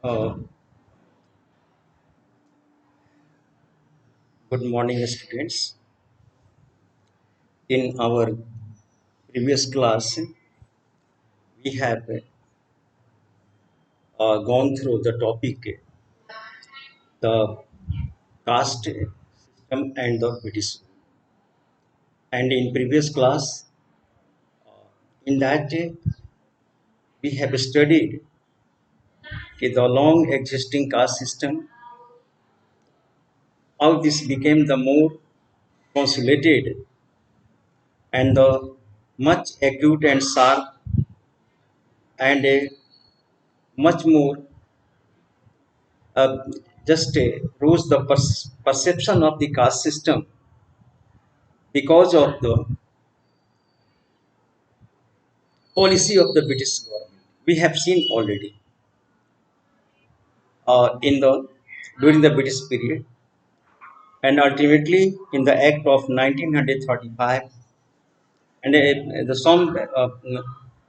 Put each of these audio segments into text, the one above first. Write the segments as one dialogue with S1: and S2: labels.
S1: Uh, Good morning, students. In our previous class, we have gone through the topic, the caste system and the British. And in previous class, in that we have studied the long existing caste system, how this became the more consolidated and the much acute and sharp and much more uh, just rose the perception of the caste system because of the policy of the British government. We have seen already in the during the British period, and ultimately in the Act of 1935, and the some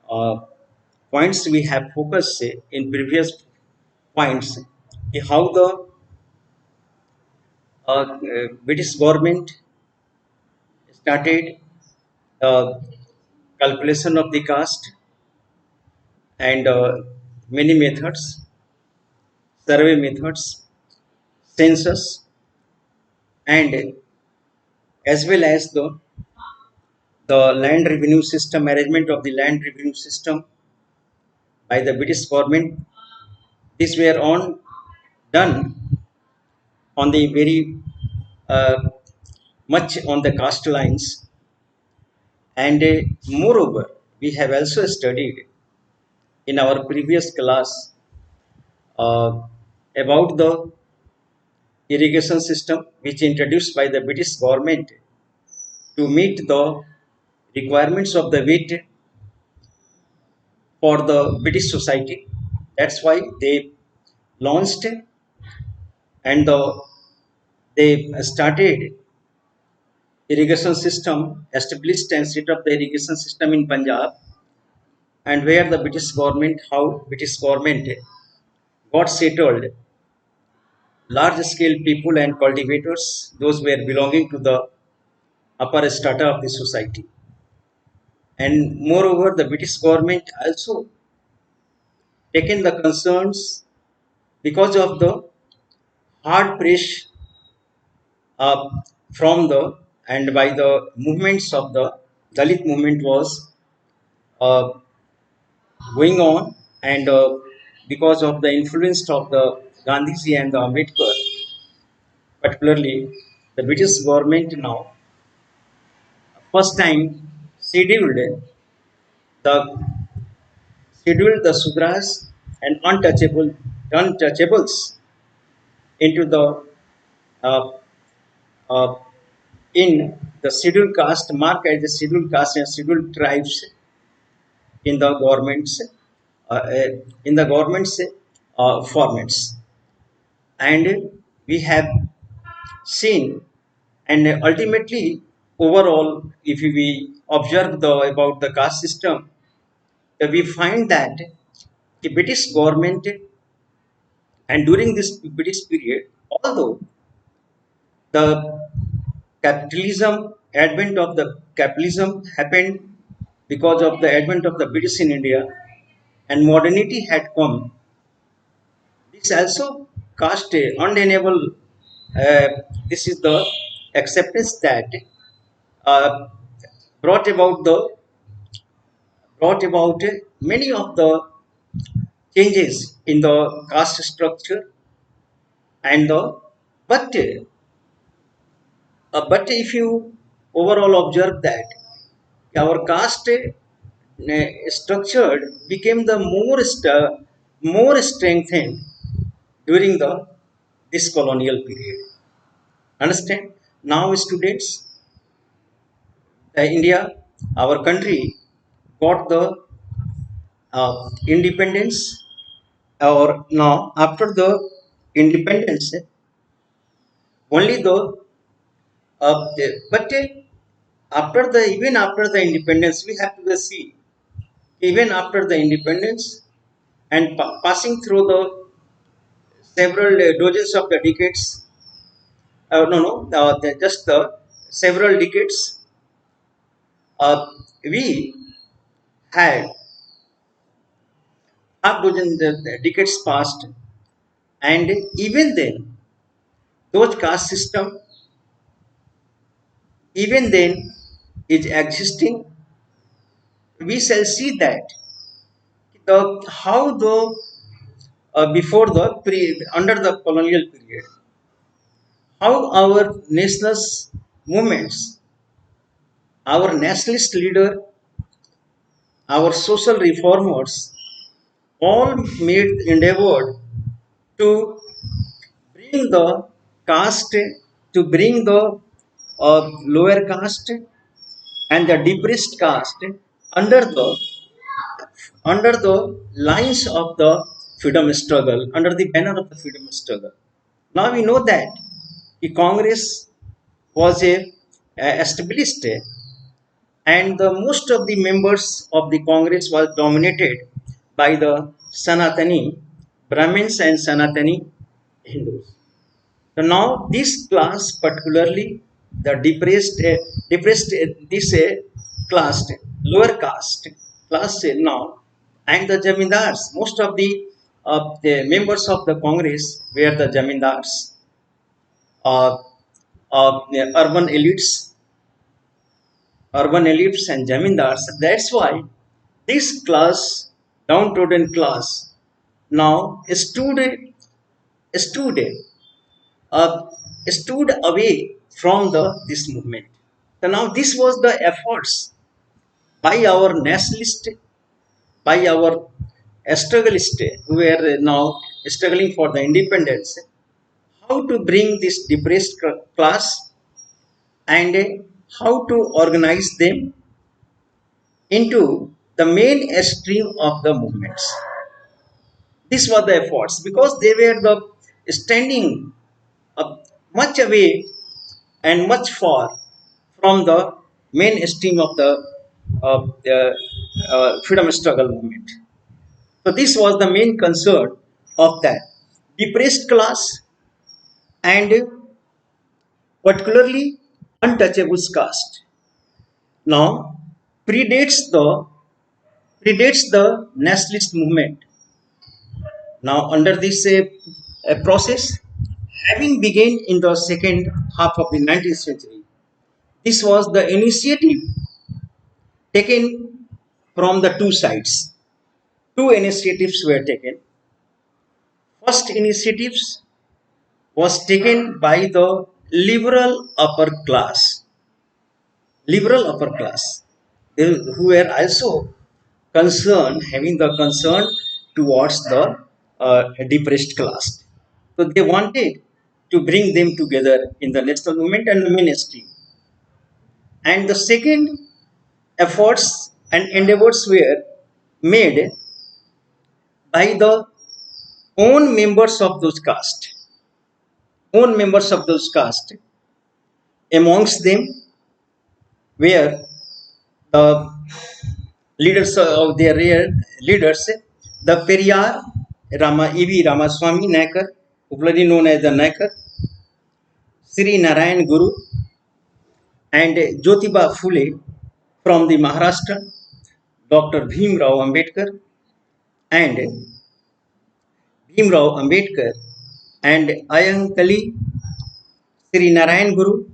S1: uh, points we have focused in previous points, how the British government started uh, calculation of the caste and many methods, survey methods, census, and as well as the land revenue system, management of the land revenue system by the British government. These were on done on the very uh, much on the caste lines, and moreover, we have also studied in our previous class uh, about the irrigation system which introduced by the British government to meet the requirements of the wheat for the British society. That's why they launched and they started irrigation system, established and set up the irrigation system in Punjab, and where the British government, how British government got settled large scale people and cultivators, those were belonging to the upper strata of the society. And moreover, the British government also taken the concerns because of the hard press uh, from the and by the movements of the Dalit movement was uh, going on, and because of the influence of the Gandhiji and the Ambedkar, particularly the British government now first time scheduled the Sudras and untouchables into the uh, uh, in the scheduled caste, marked as the scheduled caste and scheduled tribes in the government's uh, uh, formats, and we have seen, and ultimately overall, if we observe the about the caste system, we find that the British government, and during this British period, although the capitalism advent of the capitalism happened because of the advent of the British in India and modernity had come, this also cast a undeniable uh, this is the acceptance that uh, brought about the brought about many of the changes in the caste structure and the but if you overall observe that our caste structured became the more strengthened during the this colonial period. Understand? Now students, India, our country, got the independence, or now after the independence, only the but after the even after the independence, we have to see, even after the independence and passing through the several dozens of the decades, no, no, just several decades, we had half dozen decades passed, and even then, those caste system, even then, is existing. We shall see that the how the before the under the colonial period, how our nationalist movements, our nationalist leader, our social reformers, all made endeavor to bring the caste, to bring the lower caste and the depressed caste under the under the lines of the freedom struggle, under the banner of the freedom struggle. Now we know that the Congress was a established, and the most of the members of the Congress was dominated by the Sanatani Brahmins and Sanatani Hindus. So now this class, particularly the depressed this class, lower caste class now, and the jamindars. Most of the members of the Congress were the jamindars, uh, urban elites and jamindars. That's why this class, downtrodden class, now stood uh, stood away from the this movement. So now this was the efforts by our nationalist, by our strugglist who were now struggling for the independence, how to bring this depressed class and how to organize them into the mainstream of the movements. This was the efforts because they were the standing much away and much far from the mainstream of the freedom struggle movement. So this was the main concern of that depressed class and particularly untouchable caste. Now predates the predates the nationalist movement. Now under this process, having begun in the second half of the 19th century, this was the initiative taken from the two sides. Two initiatives were taken. First initiatives was taken by the liberal upper class, liberal upper class, who were also concerned, having the concern towards the depressed class. So they wanted to bring them together in the national movement and the ministry. And the second efforts and endeavors were made by the own members of those caste, own members of those caste. Amongst them were the leaders of their leaders, the Periyar E.V. Ramaswamy Naikar, popularly known as the Naikar, Sri Narayan Guru, and Jyotiba Phule from the Maharashtra, Dr. Bhim Rao Ambedkar, and and Ayankali, Sri Narayan Guru,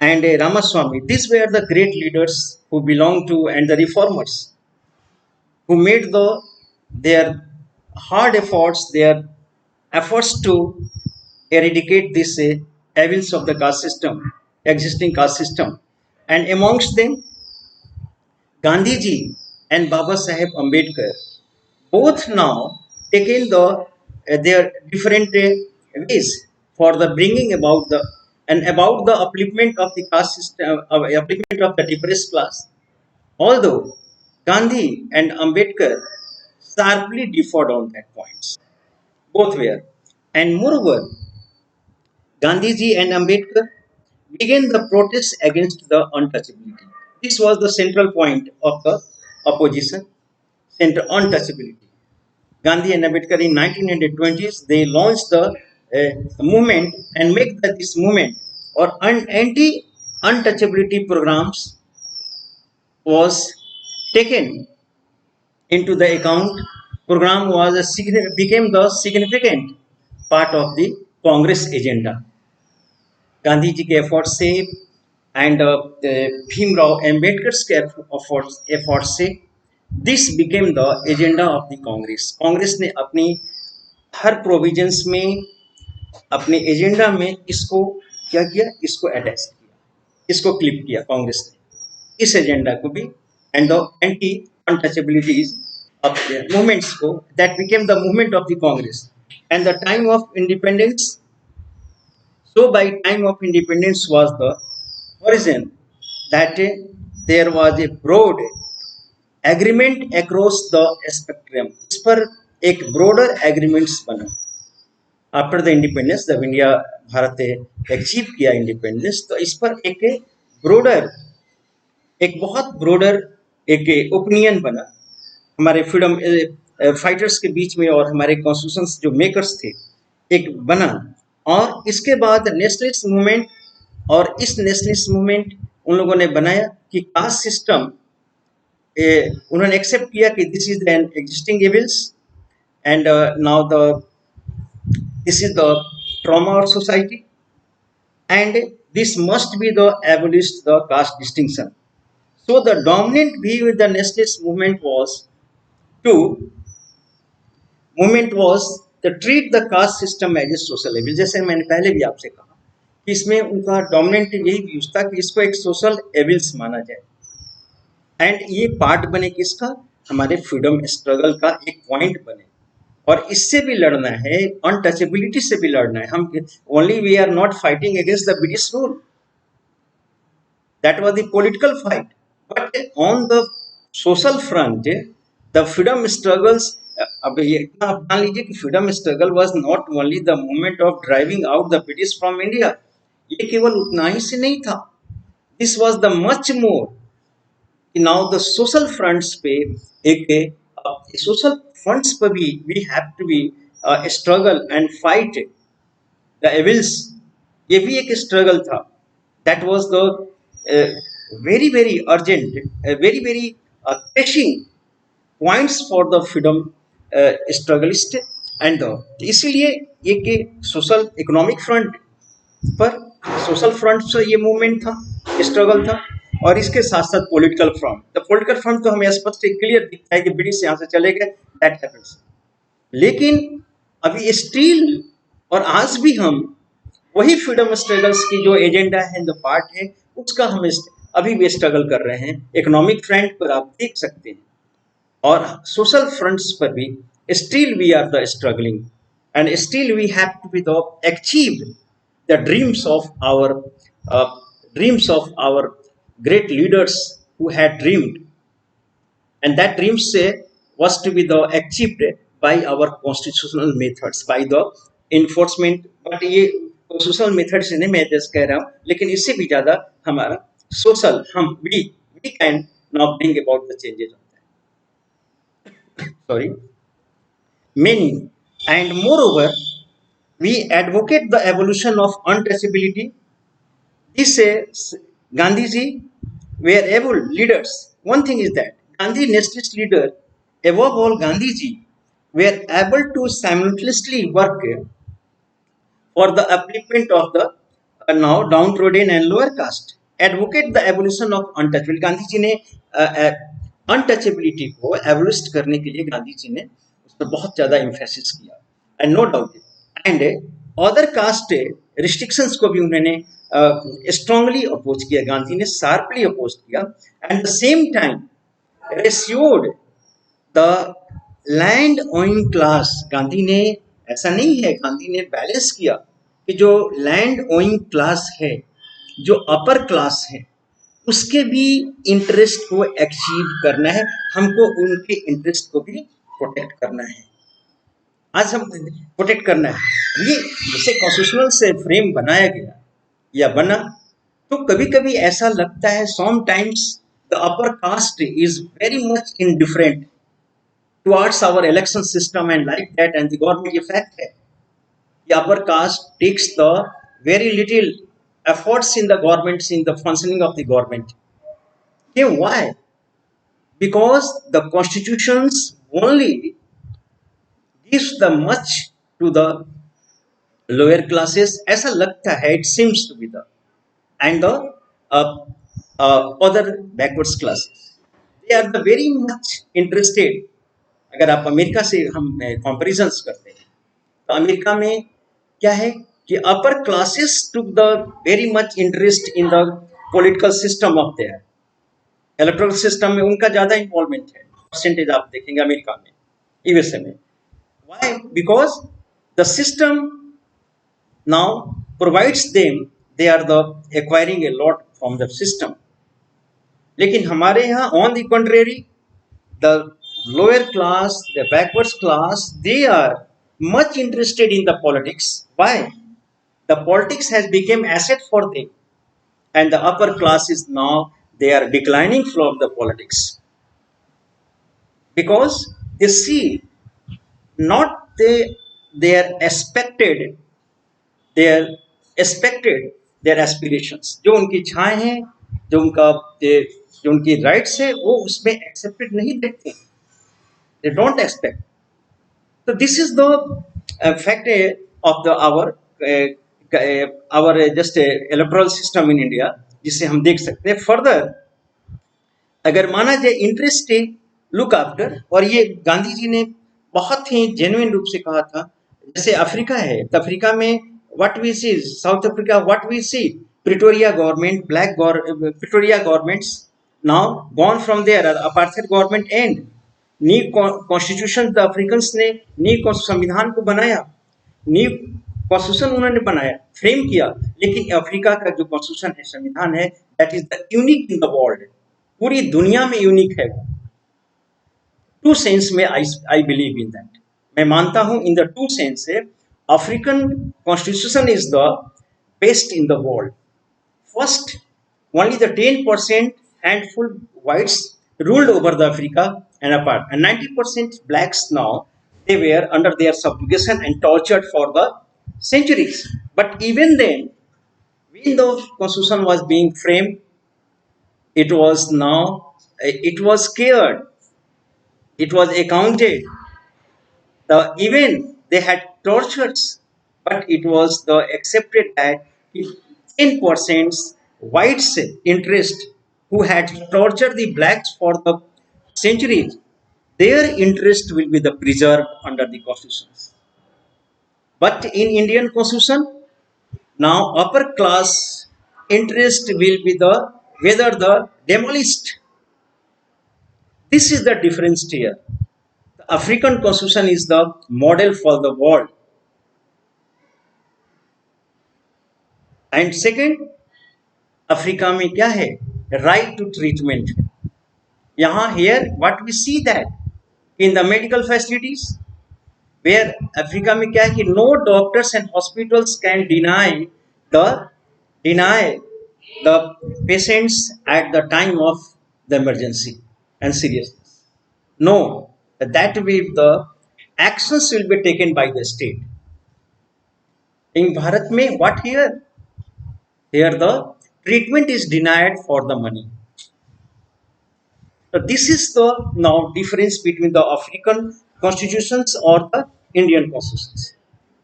S1: and Ramaswamy. These were the great leaders who belonged to and the reformers who made their hard efforts, their efforts to eradicate this evils of the caste system, existing caste system. And amongst them, Gandhiji and Baba Saheb Ambedkar, both now taken their different ways for the bringing about the and about the upliftment of the caste system, upliftment of the depressed class. Although Gandhi and Ambedkar sharply differed on that points, both were, and moreover, Gandhiji and Ambedkar began the protest against the untouchability. This was the central point of the opposition, center untouchability. Gandhi and Ambedkar in 1920s, they launched the movement and make this movement or anti-untouchability programs was taken into the account. Program was became the significant part of the Congress agenda. Gandhi ji के effort से and Bhimrao एम्बेडकर के effort से this became the agenda of the Congress. Congress ने अपनी हर provisions में अपने agenda में इसको क्या किया, इसको अटैच किया, इसको क्लिप किया कांग्रेस ने इस एजेंडा को भी and the anti untouchabilities of the movements को that became the movement of the Congress and the time of independence. So by time of independence was the horizon that there was a broad agreement across the spectrum. इस पर एक broader agreements बना. After the independence, जब India Bharat achieve किया independence, तो इस पर एक broader, एक बहुत broader एक ओपिनियन बना हमारे फ्रीडम फाइटर्स के बीच में और हमारे कॉन्स्टिट्यूशन जो मेकर्स थे एक बना. और इसके बाद नेशनलिस्ट मूवमेंट, और इस नेशनलिस्ट मूवमेंट उन लोगों ने बनाया कि कास्ट सिस्टम उन्होंने एक्सेप्ट किया कि this is an existing evils and now the this is the trauma of society and this must be the abolish the caste distinction. So the dominant view in the nationalist movement was to treat the caste system as a social evil. जैसे मैंने पहले भी आपसे कहा कि इसमें उनका dominant यही व्यूज था कि इसको एक सोशल एविल्स माना जाए एंड ये पार्ट बने किसका, हमारे फ्रीडम स्ट्रगल का एक पॉइंट बने. और इससे भी लड़ना है, अनटचेबिलिटी से भी लड़ना है. हम only we are not fighting against the British rule, that was the political fight. But on the social front, the freedom struggles. अब ये इतना आप मान लीजिए कि freedom struggle was not only the movement of driving out the British from India. ये केवल उतना ही से नहीं था. This was the much more. Now the social fronts पे एक सोशल फ्रंट्स पर भी we have to be struggle and fight the evils. ये भी एक स्ट्रगल था. That was the very very urgent, very very pressing points for the freedom strugglist. and इसीलिए ये कि सोशल इकोनॉमिक फ्रंट पर, सोशल फ्रंट से ये मूवमेंट था, स्ट्रगल था. और इसके साथ साथ political front, the political front तो हमें स्पष्ट क्लियर दिखता है कि ब्रिटिश यहाँ से चले गए, दैट हैपेंस. लेकिन अभी स्टिल और आज भी हम वही फ्रीडम स्ट्रगल्स की जो एजेंडा है, जो पार्ट है, उसका हम अभी भी स्ट्रगल कर रहे हैं. इकोनॉमिक फ्रंट पर आप देख सकते हैं और सोशल फ्रंट्स पर भी still we are the struggling and still we have to be the achieve the dreams of our great leaders who had dreamed and that dreams was to be the achieved by our constitutional methods, by the enforcement. But ये constitutional methods नहीं मैं just कह रहा हूँ, लेकिन इससे भी ज्यादा हमारा social, we can now bring about the changes of that. Sorry, many. And moreover, we advocate the evolution of untouchability. This Gandhiji were able leaders. One thing is that Gandhi nationalist leader, above all Gandhiji, were able to simultaneously work for the upliftment of the now downtrodden and lower caste. Advocate the evolution of untouchability. Gandhi ji ने untouchability को evolute करने के लिए गांधी जी ने उस पर बहुत ज्यादा इम्फेसिस किया and no doubt. And other caste restrictions को भी उन्होंने स्ट्रांगली अपोज किया, गांधी ने शार्पली अपोज किया. And the same time reassured the land owing class. Gandhi ने, ऐसा नहीं है, गांधी ने बैलेंस किया कि जो लैंड ओइंग क्लास है, जो अपर क्लास है, उसके भी इंटरेस्ट को अचीव करना है. हमको उनके इंटरेस्ट को भी प्रोटेक्ट करना है. आज हम प्रोटेक्ट करना है. ये जैसे कॉन्स्टिट्यूशनल से फ्रेम बनाया गया या बना, तो कभी कभी ऐसा लगता है sometimes the upper caste is very much indifferent towards our election system and like that, and the government effect है the upper caste takes the very little efforts in the governments in the functioning of the government. Okay, why? Because the constitutions only gives the much to the lower classes ऐसा लगता है, it seems to be the and the uh, other backwards classes, they are the very much interested. अगर आप America से हम comparisons करते हैं तो अमेरिका में क्या है कि upper classes took the very much interest in the political system of their electoral system में उनका ज्यादा इन्वॉल्वमेंट है परसेंटेज आप देखेंगे अमेरिका में यूएसए में why because the system now provides them they are the acquiring a lot from the system लेकिन हमारे यहाँ on the contrary the lower class the backwards class they are much interested in the politics why the politics has become asset for them and the upper class is now they are declining from the politics because they see not they are expected their aspirations जो उनकी इच्छाएं हैं जो उनका जो उनकी rights है वो उसमें एक्सेप्टेड नहीं देखते they don't expect so this is the fact of the our just electoral system in India जिसे हम देख सकते हैं फर्दर अगर माना जाए इंटरेस्ट लुक आफ्टर और ये गांधी जी ने बहुत ही जेन्युइन रूप से कहा था जैसे अफ्रीका है तो अफ्रीका में what we see South Africa what we see Pretoria government Pretoria governments now gone from there apartheid government end new constitution the Africans ने न्यू संविधान को बनाया न्यू कॉन्स्टिट्यूशन उन्होंने बनाया फ्रेम किया लेकिन अफ्रीका का जो कॉन्स्टिट्यूशन है संविधान है that is the unique in the world पूरी दुनिया में यूनिक है टू सेंस में आई बिलीव इन दैट मैं मानता हूं इन द टू सेंस से African constitution is the best in the world. First, only the 10% handful whites ruled over the Africa and apart, and 90% blacks now they were under their subjugation and tortured for the centuries. But even then, when the constitution was being framed, it was scared, it was accounted. Even they had tortures, but it was the accepted that 10% whites interest who had tortured the blacks for the centuries, their interest will be the preserved under the constitutions. But in Indian constitution, now upper class interest will be the whether the demolished. This is the difference here. The African constitution is the model for the world. And second Africa में क्या है right to treatment यहाँ here what we see that in the medical facilities where Africa में क्या है कि no doctors and hospitals can deny the patients at the time of the emergency and seriousness no that will the actions will be taken by the state in Bharat में what here here the treatment is denied for the money. So this is the now difference between the African constitutions or the Indian constitutions.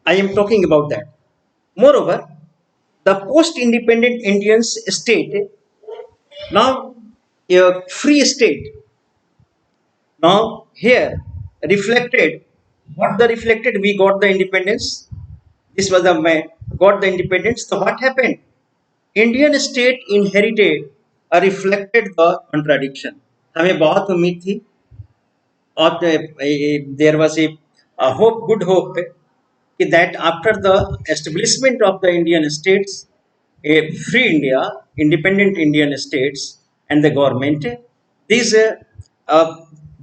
S1: I am talking about that. Moreover, the post-independent Indian state now a free state. Now here reflected what the reflected we got the independence. This was the got the independence. So what happened? Indian state inherited और reflected the contradiction हमें बहुत उम्मीद थी और there was a hope good hope कि that after the establishment of the Indian states a free India independent Indian states and the government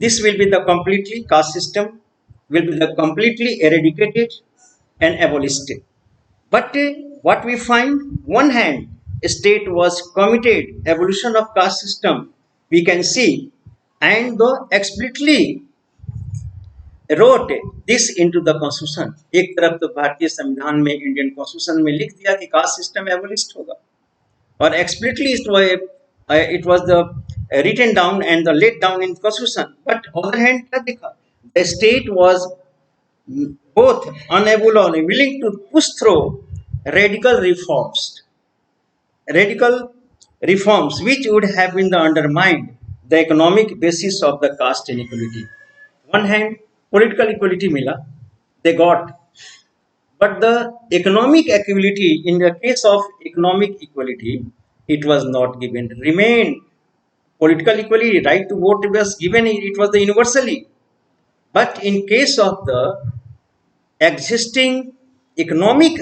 S1: this will be the completely caste system will be the completely eradicated and abolished but what we find one hand state was committed abolition of caste system we can see and the explicitly wrote this into the constitution. एक तरफ तो भारतीय संविधान में, Indian constitution में लिख दिया कि कास्ट सिस्टम एबोलिश होगा, और explicitly it was the written down and the laid down in constitution. But on the other hand क्या देखा, the state was both unable or willing to push through radical reforms radical reforms which would have been the undermined the economic basis of the caste inequality. One hand political equality mila, they got, but the economic equality, in the case of economic equality, it was not given, remained political equality, right to vote was given, it was the universally. But in case of the existing economic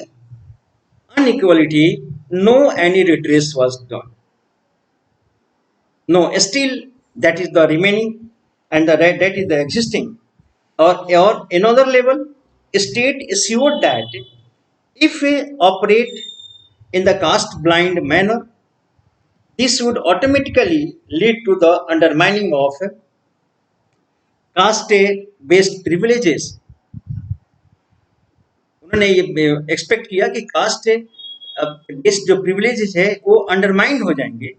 S1: inequality, no any redress was done. No, still that is the remaining, and that is the existing. Or another level, state assured that if we operate in the caste blind manner, this would automatically lead to the undermining of caste based privileges. उन्होंने ये expect किया कि caste based जो privileges है वो undermined हो जाएंगे,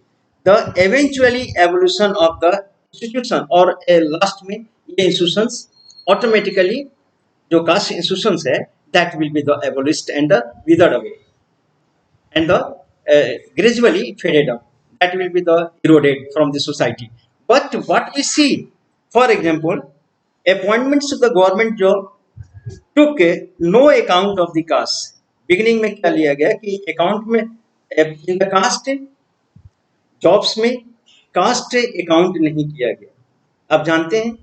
S1: the eventually evolution of the institution, और लास्ट में ये इंस्टीट्यूशंस ऑटोमेटिकली, जो कास्ट इंस्टीट्यूशंस है, that will be the एबोलिश्ड and the withered away and the gradually faded out, that will be the eroded from the society. But what we see, for example, appointments to the government job took no account of the caste. Beginning में क्या लिया गया कि account में in the caste jobs में caste account नहीं किया गया. अब जानते हैं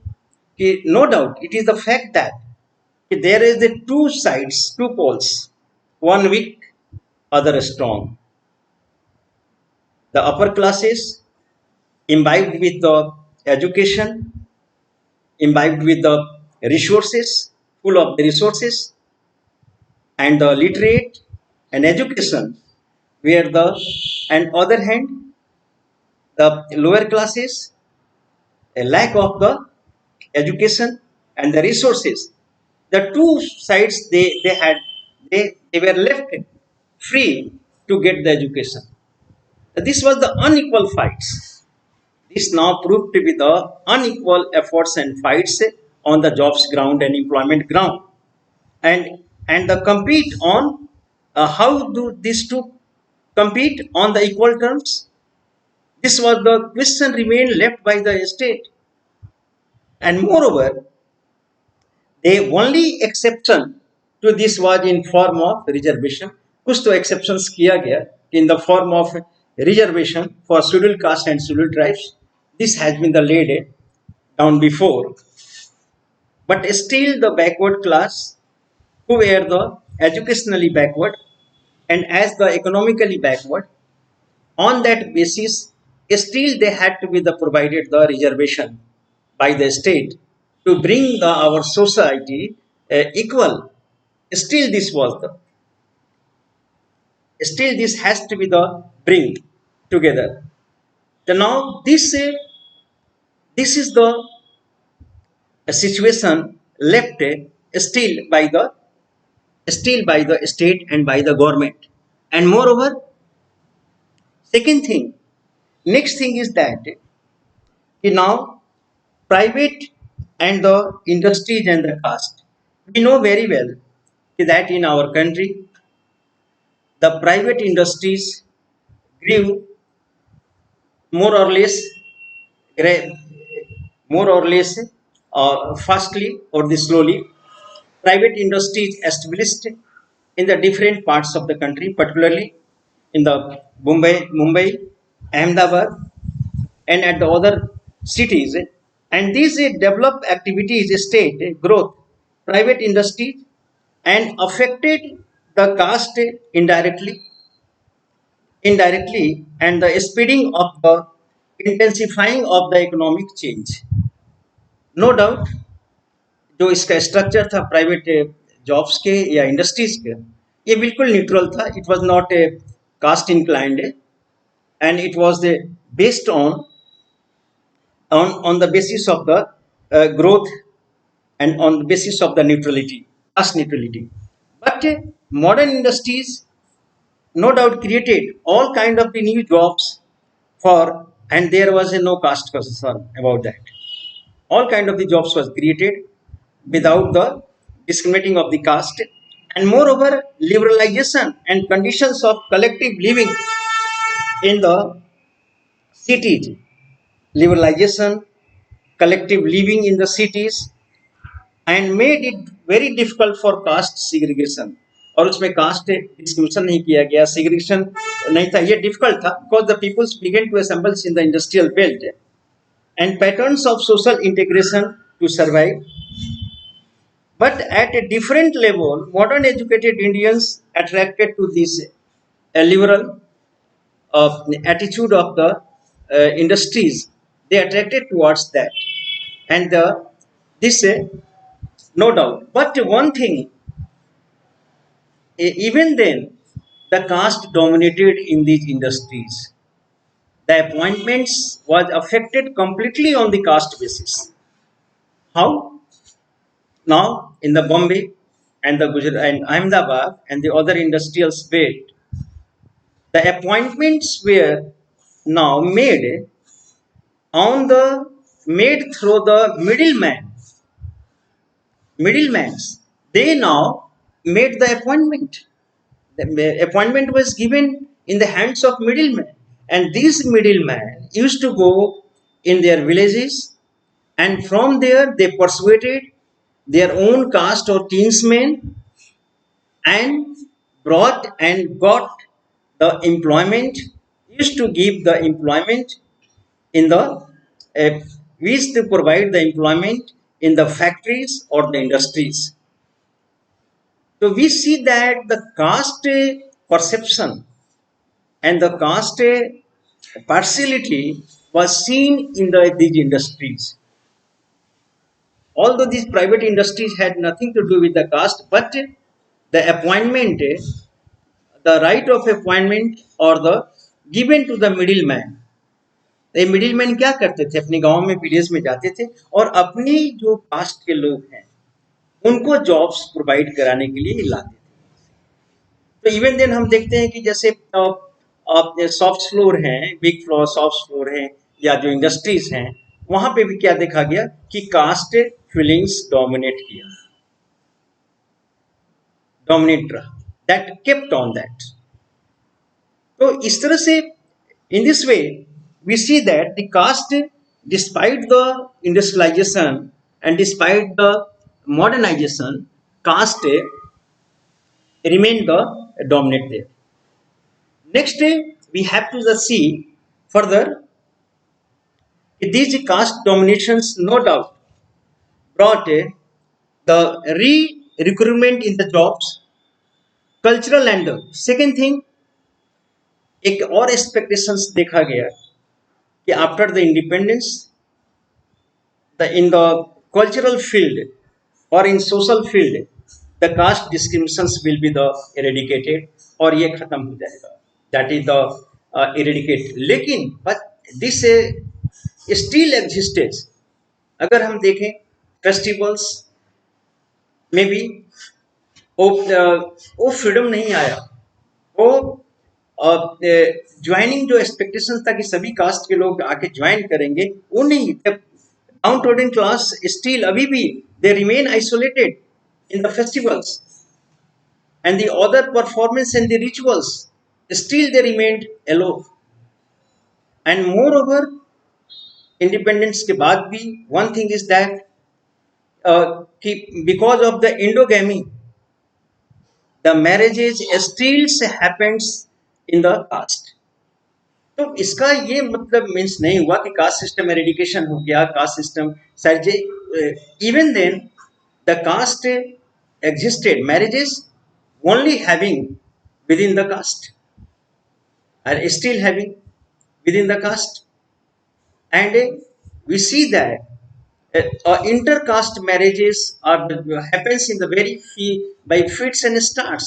S1: कि no doubt it is the fact that there is the two sides, two poles, one weak, other strong. The upper classes, imbibed with the education, imbibed with the resources, full of the resources, and the literate and education, where the, and other hand, the lower classes, a lack of the education and the resources. The two sides they were left free to get the education. This was the unequal fights. This now proved to be the unequal efforts and fights on the jobs ground and employment ground, and the compete on how do these two compete on the equal terms. This was the question remained left by the state, and moreover, the only exception to this was in form of reservation. कुछ तो exceptions किया गया in the form of reservation for scheduled caste and scheduled tribes. This has been the laid down before, but still the backward class, who were the educationally backward and as the economically backward, on that basis still they had to be the provided the reservation by the state to bring the our society equal. Still this was the, still this has to be the bring together. So now this is the situation left still by the state and by the government. And moreover, second thing, next thing is that now private and the industries and the caste, we know very well that in our country the private industries grew more or less fastly or slowly. Private industries established in the different parts of the country, particularly in the Mumbai, Ahmedabad, and at the other cities. And these developed activities, state growth, private industries, and affected the caste indirectly, and the speeding of the intensifying of the economic change. No doubt, जो इसका structure था private jobs के या industries के, ये बिल्कुल neutral था. It was not a caste inclined, and it was based on the basis of the growth and on the basis of the neutrality, caste neutrality. But modern industries no doubt created all kind of the new jobs for, and there was a no caste concern about that. All kind of the jobs was created without the discriminating of the caste, and moreover liberalization and conditions of collective living in the cities, liberalization, collective living in the cities, and made it very difficult for caste segregation. और उसमें caste discrimination नहीं किया गया, segregation नहीं था, ये difficult था because the peoples began to assemble in the industrial belt and patterns of social integration to survive. But at a different level, modern educated Indians attracted to this liberal attitude of the industries. They attracted towards that, and this no doubt. But one thing, even then, the caste dominated in these industries. The appointments was affected completely on the caste basis. How? Now in the Bombay and the Gujarat and Ahmedabad and the other industrial state, the appointments were now on the made through the middlemans. They now made the appointment. The appointment was given in the hands of middlemen, and these middlemen used to go in their villages, and from there they persuaded their own caste or kinsmen and brought and got the employment, used to give the employment in the used to provide the employment in the factories or the industries. So we see that the caste perception and the caste partiality was seen in these industries. Although these private industries had nothing to do with the caste, but the appointment, the right of appointment or the given to the middleman. ये middleman क्या करते थे, अपने गांव में village में जाते थे और अपनी जो कास्ट के लोग हैं उनको जॉब्स प्रोवाइड कराने के लिए लाते थे. तो इवन देन हम देखते हैं कि जैसे सॉफ्ट फ्लोर हैं, बिग फ्लोर सॉफ्ट फ्लोर हैं या जो इंडस्ट्रीज हैं, वहां पे भी क्या देखा गया कि कास्ट फीलिंग्स डोमिनेट रहा, दैट केप्ट ऑन दैट. तो इस तरह से in this way we see that the caste, despite the industrialization and despite the modernization, caste remained the dominant there. Next, we have to see further these caste dominations no doubt brought the recruitment in the jobs, cultural and second thing, एक और expectations देखा गया कि after the independence, in the cultural field or in social field, the caste discriminations will be the eradicated और ये खत्म हो जाएगा, that is the eradicate. लेकिन but this still exists. अगर हम देखें फेस्टिवल्स में भी वो फ्रीडम नहीं आया, वो ज्वाइनिंग जो एक्सपेक्टेशन था कि सभी कास्ट के लोग आके ज्वाइन करेंगे, वो नहीं. डाउन क्लास स्टिल अभी भी they remain isolated in the festivals and the other performance and the rituals, still they remained alone. And moreover independence के बाद भी वन थिंग इज दैट कि because of the endogamy the marriages still happens in the caste. तो इसका ये मतलब means नहीं हुआ कि कास्ट सिस्टम एरेडिकेशन हो गया, caste system side. Even then the caste existed, marriages only having within the caste are still having within the caste. And we see that intercaste marriages happens in the very few by fits and starts.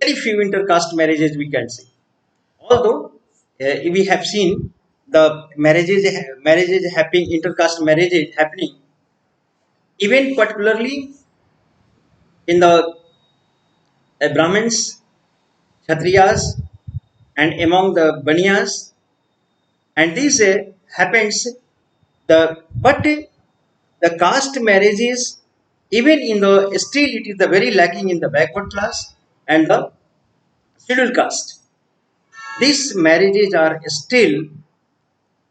S1: Very few intercaste marriages we can see. Although we have seen the marriages happening, intercaste marriages happening even particularly in the Brahmins, Kshatriyas, and among the Baniyas, and this happens but the caste marriages, even in the still it is the very lacking in the backward class and the scheduled caste. These marriages are still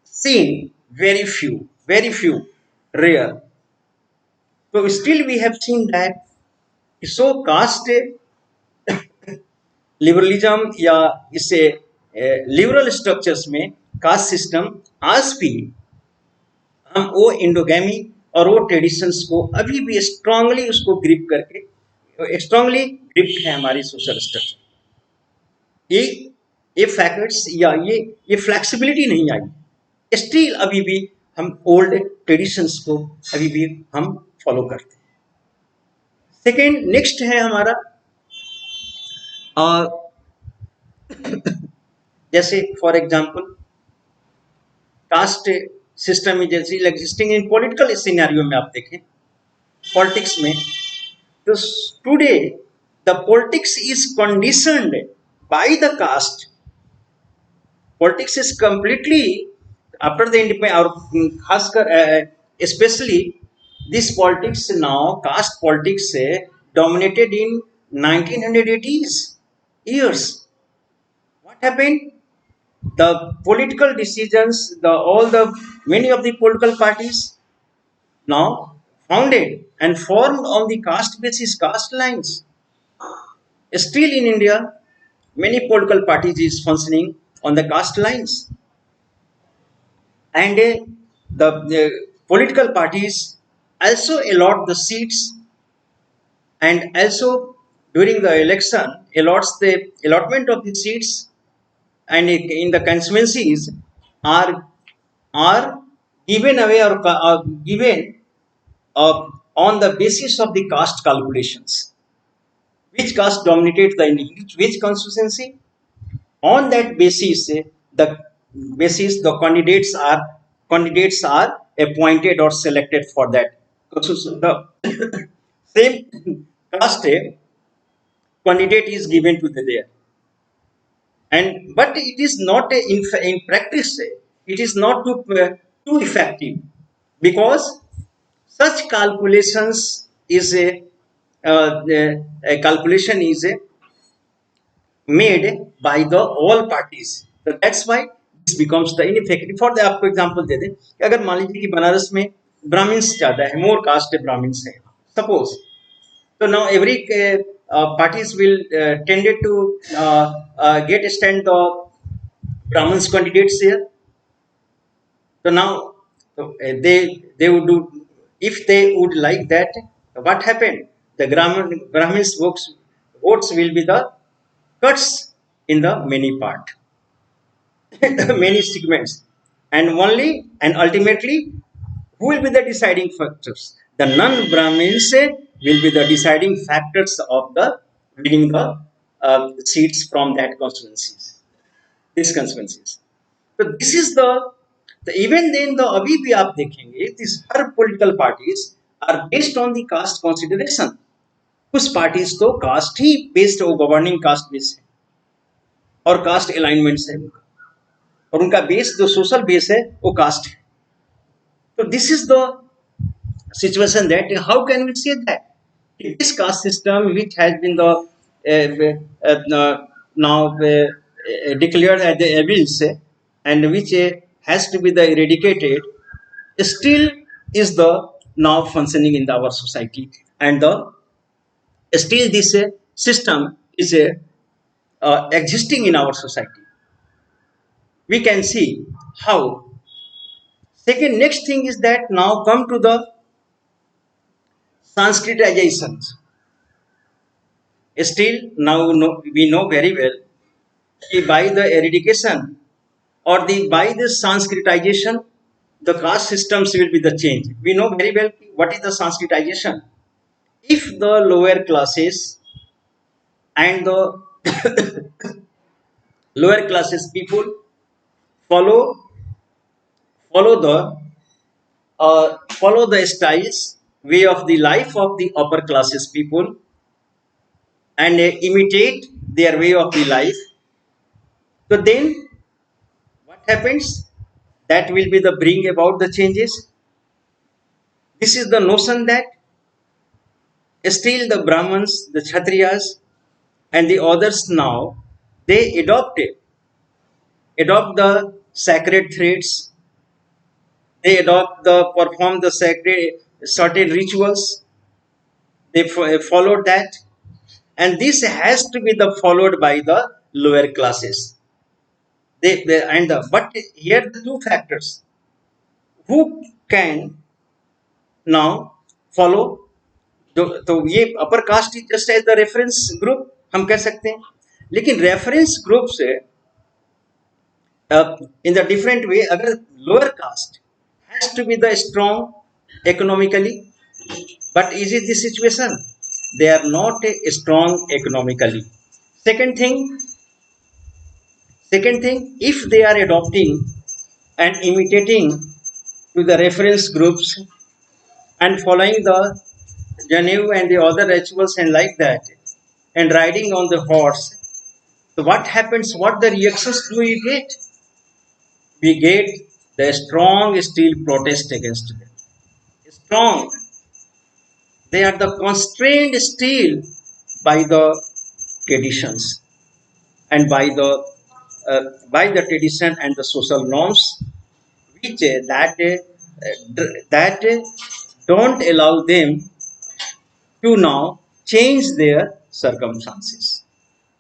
S1: seen very few, rare. So still we have seen that. So caste liberalism या इसे liberal structures में caste system आज भी हम वो इंडोगैमी और वो traditions को अभी भी स्ट्रांगली उसको ग्रिप करके स्ट्रांगली ग्रिप है हमारी सोशल स्ट्रक्चर। ये ये फैक्ट्स या ये फ्लेक्सिबिलिटी नहीं आई, स्टिल अभी भी हम ओल्ड ट्रेडिशंस को अभी भी हम फॉलो करते हैं। सेकेंड नेक्स्ट है हमारा जैसे for example caste system is existing in political scenario में आप देखें पॉलिटिक्स में, तो today the politics is conditioned by the caste. Politics is completely after the independence और खासकर specially this politics now caste politics dominated in 1980s years. What happened? The political decisions, many of the political parties now founded and formed on the caste basis, caste lines. Still in India, many political parties is functioning on the caste lines, and the political parties also allot the seats, and also during the election allots the allotment of the seats, and in the constituencies are are given away or given on the basis of the caste calculations. Which caste dominates the which constituency? On that basis, the candidates are appointed or selected for that. So the same caste candidate is given to the there, and but it is not in practice it is not too effective, because such calculations is a calculation is made by the all parties, so that's why this becomes the ineffective। For the आपको example दे दें कि अगर मान लीजिए कि बनारस में Brahmins ज्यादा है, मोर कास्ट ब्राह्मण्स है suppose, so now every parties will tended to get stand the Brahmins candidates here. So now they would do, if they would like that, what happened? The Brahmins votes will be the cuts in the many part, many segments, and only and ultimately who will be the deciding factors? The non-Brahmins will be the deciding factors of the winning the seats from that constituencies, these constituencies. तो this is the even then the अभी भी आप देखेंगे this हर political parties are based on the caste consideration. कुछ parties तो caste ही based वो गवर्निंग कास्ट बेस है और कास्ट अलाइनमेंट्स है उनका, और उनका बेस जो सोशल बेस है वो कास्ट है। तो this is the situation that how can we say that this caste system which has been the now declared as the evils and which has to be the eradicated still is the now functioning in our society, and the still this system is existing in our society. We can see how. Second, next thing is that now come to the Sanskritization. Still now we know very well that by the eradication or by the Sanskritization the caste systems will be the change. We know very well what is the Sanskritization. If the lower classes and the lower classes people follow follow the styles way of the life of the upper classes people and imitate their way of the life. So then what happens? That will be the bring about the changes. This is the notion that still the Brahmins, the Kshatriyas, and the others now they adopt the sacred threads. They adopt the perform the sacred certain rituals. They followed that, and this has to be the followed by the lower classes. But here the two factors: who can now follow. तो ये upper caste just as the reference group हम कह सकते हैं, लेकिन reference group से in the different way अगर lower caste has to be the strong economically, but is it the situation? They are not strong economically. Second thing, if they are adopting and imitating to the reference groups and following the Janu and the other rituals and like that, and riding on the horse, so what happens? What the reactions do we get? We get the strong steel protest against them. Strong. They are the constrained still by the traditions and by the tradition and the social norms, which that don't allow them to now change their circumstances.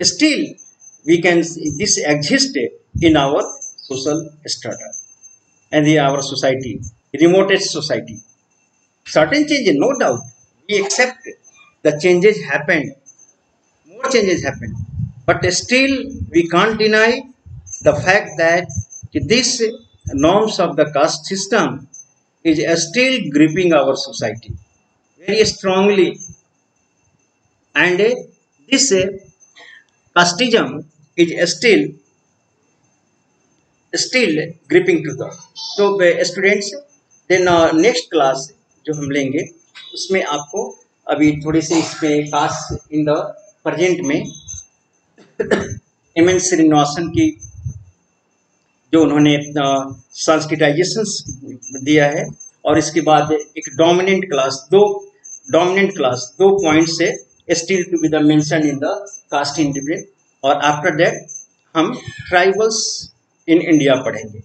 S1: Still, we can see this existed in our social strata and in our society, remotest society. Certain changes, no doubt, we accept the changes happened, more changes happened, but still we can't deny the fact that this norms of the caste system is still gripping our society very strongly, and this casteism is still gripping to the. तो students then next class जो हम लेंगे उसमें आपको अभी थोड़ी सी इसमें cast in the present में एम एन श्रीनिवासन की जो उन्होंने संस्कृताइजेशन दिया है, और इसके बाद एक डोमिनेंट क्लास दो पॉइंट से still to be the mention in the caste independent, और आफ्टर दैट हम ट्राइबल्स इन इंडिया पढ़ेंगे।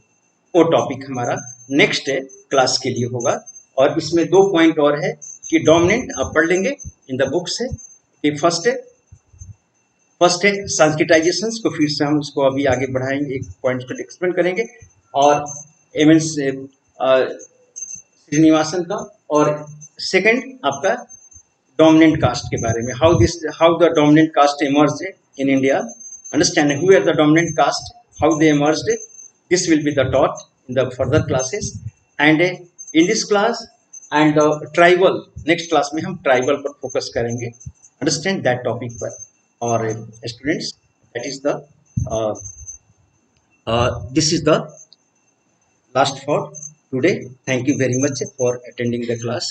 S1: वो टॉपिक हमारा नेक्स्ट क्लास के लिए होगा, और इसमें दो पॉइंट और है कि डोमिनेंट आप पढ़ लेंगे इन द बुक से कि फर्स्ट है संस्कृताइजेशन को, फिर से हम उसको अभी आगे बढ़ाएंगे, एक पॉइंट को एक्सप्लेन करेंगे, और एम एन श्रीनिवासन का, और सेकंड आपका डोमिनेंट कास्ट के बारे में, how the dominant caste emerged in India, understanding who are the dominant caste, how they emerged, this will be the taught in the further classes, and in this class and the tribal next class में हम tribal पर focus करेंगे, understand that topic पर। और students that is the this is the last for today. Thank you very much for attending the class.